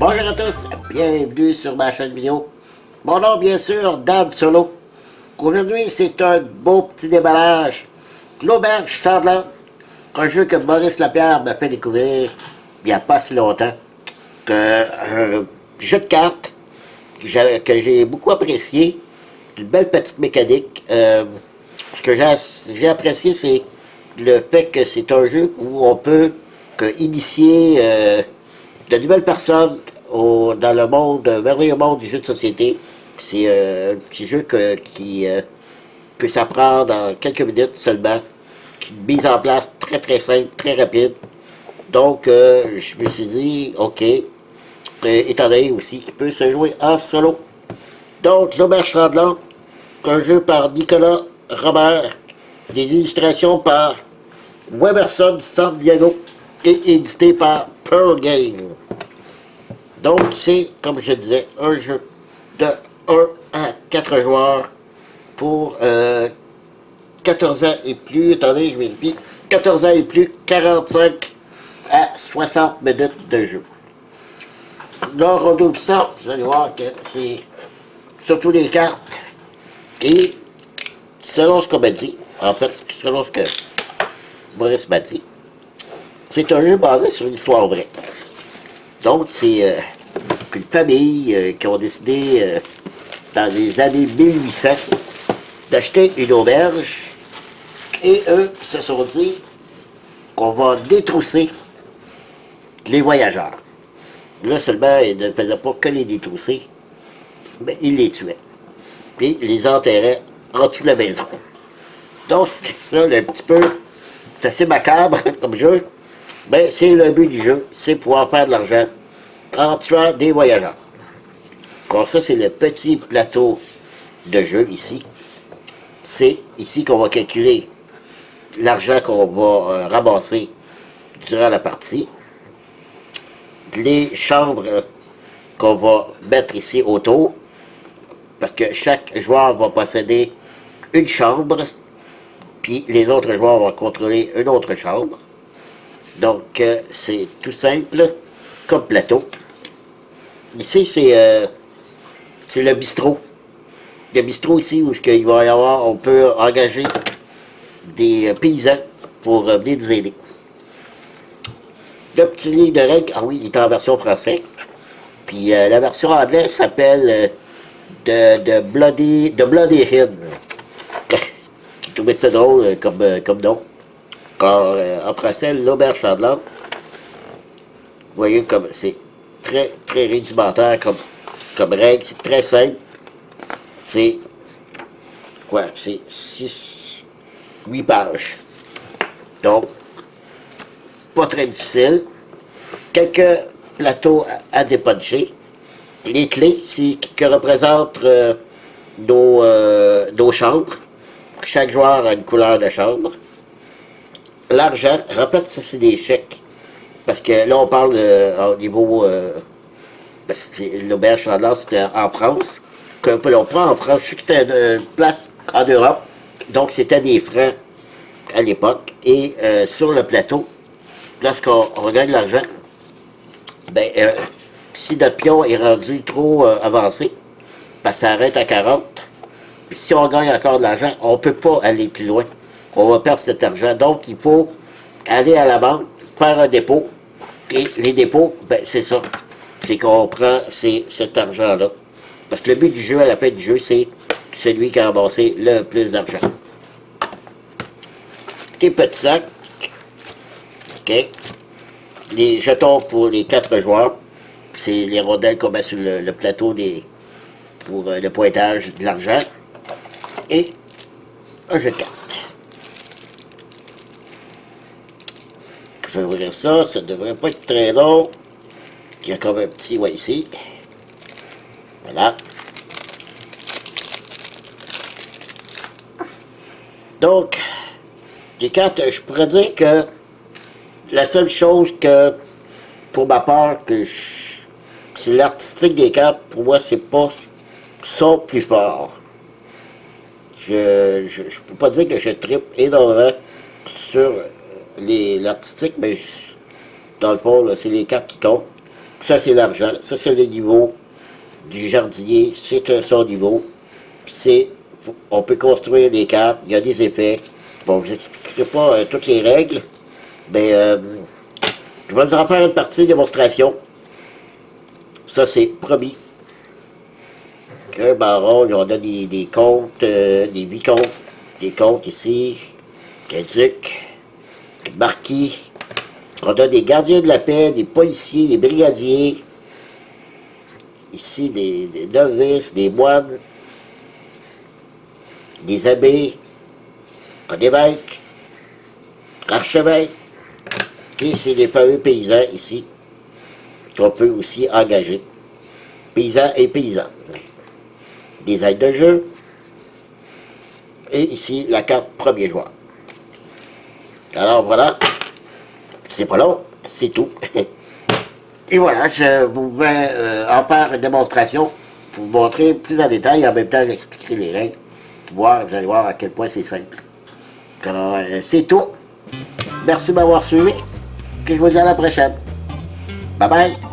Bonjour à tous, bienvenue sur ma chaîne vidéo. Mon nom, bien sûr, Dan Solo. Aujourd'hui, c'est un beau petit déballage. L'auberge sanglante, un jeu que Maurice Lapierre m'a fait découvrir il n'y a pas si longtemps. Un jeu de cartes que j'ai beaucoup apprécié. Une belle petite mécanique. Ce que j'ai apprécié, c'est le fait que c'est un jeu où on peut initier de nouvelles personnes dans le monde, merveilleux monde du jeu de société. C'est un petit jeu qui peut s'apprendre en quelques minutes seulement. Une mise en place très simple, très rapide. Donc, je me suis dit, ok, étant donné aussi qu'il peut se jouer en solo. Donc, l'Auberge sanglante, un jeu par Nicolas Robert, des illustrations par Weberson San Diego et édité par Pearl Game. Donc, c'est, comme je disais, un jeu de 1 à 4 joueurs pour 14 ans et plus. Attendez, je vérifie. 14 ans et plus, 45 à 60 minutes de jeu. Là, on ouvre ça, vous allez voir que c'est surtout des cartes. Et selon ce qu'on m'a dit, en fait, selon ce que Maurice m'a dit, c'est un jeu basé sur une histoire vraie. Donc, c'est une famille qui ont décidé, dans les années 1800, d'acheter une auberge. Et eux se sont dit qu'on va détrousser les voyageurs. Là seulement, ils ne faisaient pas que les détrousser, mais ils les tuaient. Puis ils les enterraient en dessous de la maison. Donc, c'est ça, un petit peu, c'est assez macabre comme jeu, mais c'est le but du jeu, c'est pouvoir faire de l'argent en tuant des voyageurs. Donc ça, c'est le petit plateau de jeu ici. C'est ici qu'on va calculer l'argent qu'on va ramasser durant la partie. Les chambres qu'on va mettre ici autour, parce que chaque joueur va posséder une chambre, puis les autres joueurs vont contrôler une autre chambre. Donc, c'est tout simple comme plateau. Ici, c'est le bistrot. Le bistrot ici où il va y avoir, on peut engager des paysans pour venir nous aider. Le petit livre de règles, ah oui, il est en version française. Puis la version anglaise s'appelle The Bloody Hill. J'ai trouvé ça drôle comme nom. Car en français, l'auberge sanglante, vous voyez comme c'est très rudimentaire comme règle, c'est très simple. C'est quoi? C'est 8 pages. Donc, pas très difficile. Quelques plateaux à dépuncher. Les clés que représentent nos chambres. Chaque joueur a une couleur de chambre. L'argent, rappelle ça c'est des chèques. Parce que là on parle au niveau... l'auberge sanglante c'était en France. On prend en France, je sais que c'était une place en Europe. Donc c'était des francs à l'époque. Et sur le plateau, lorsqu'on regagne l'argent, ben, si notre pion est rendu trop avancé, ben, ça arrête à 40. Puis si on gagne encore de l'argent, on ne peut pas aller plus loin. On va perdre cet argent. Donc, il faut aller à la banque, faire un dépôt. Et les dépôts, ben, c'est ça. C'est qu'on prend cet argent-là. Parce que le but du jeu, à la fin du jeu, c'est celui qui a ramassé le plus d'argent. Des petits sacs. OK. Les jetons pour les 4 joueurs. C'est les rondelles qu'on met sur le plateau pour le pointage de l'argent. Et un jeu de cartes. Je vais ouvrir ça. Ça ne devrait pas être très long. Il y a comme un petit, ouais, ici. Voilà. Donc, les cartes, je pourrais dire que la seule chose que, pour ma part, c'est l'artistique des cartes, pour moi, c'est pas ça plus fort. Je peux pas dire que je trippe énormément sur l'artistique, mais dans le fond, c'est les cartes qui comptent. Ça, c'est l'argent. Ça, c'est le niveau du jardinier. C'est son niveau. On peut construire des cartes. Il y a des effets. Bon, je vous expliquerai pas toutes les règles. Mais je vais vous en faire une partie de démonstration. Ça, c'est promis. Que baron, on a des comptes, des vicomtes, des comptes ici, des ducs, des marquis. On a des gardiens de la paix, des policiers, des brigadiers. Ici, des novices, des moines, des abbés, un évêque, archevêque. Et c'est des fameux paysans ici qu'on peut aussi engager. Paysans et paysans. Des aides de jeu. Et ici, la carte premier joueur. Alors voilà, c'est pas long, c'est tout. Et voilà, je vous vais en faire une démonstration pour vous montrer plus en détail. En même temps, j'expliquerai les règles. Vous allez voir à quel point c'est simple. Alors, c'est tout. Merci de m'avoir suivi. Et je vous dis à la prochaine. Bye bye.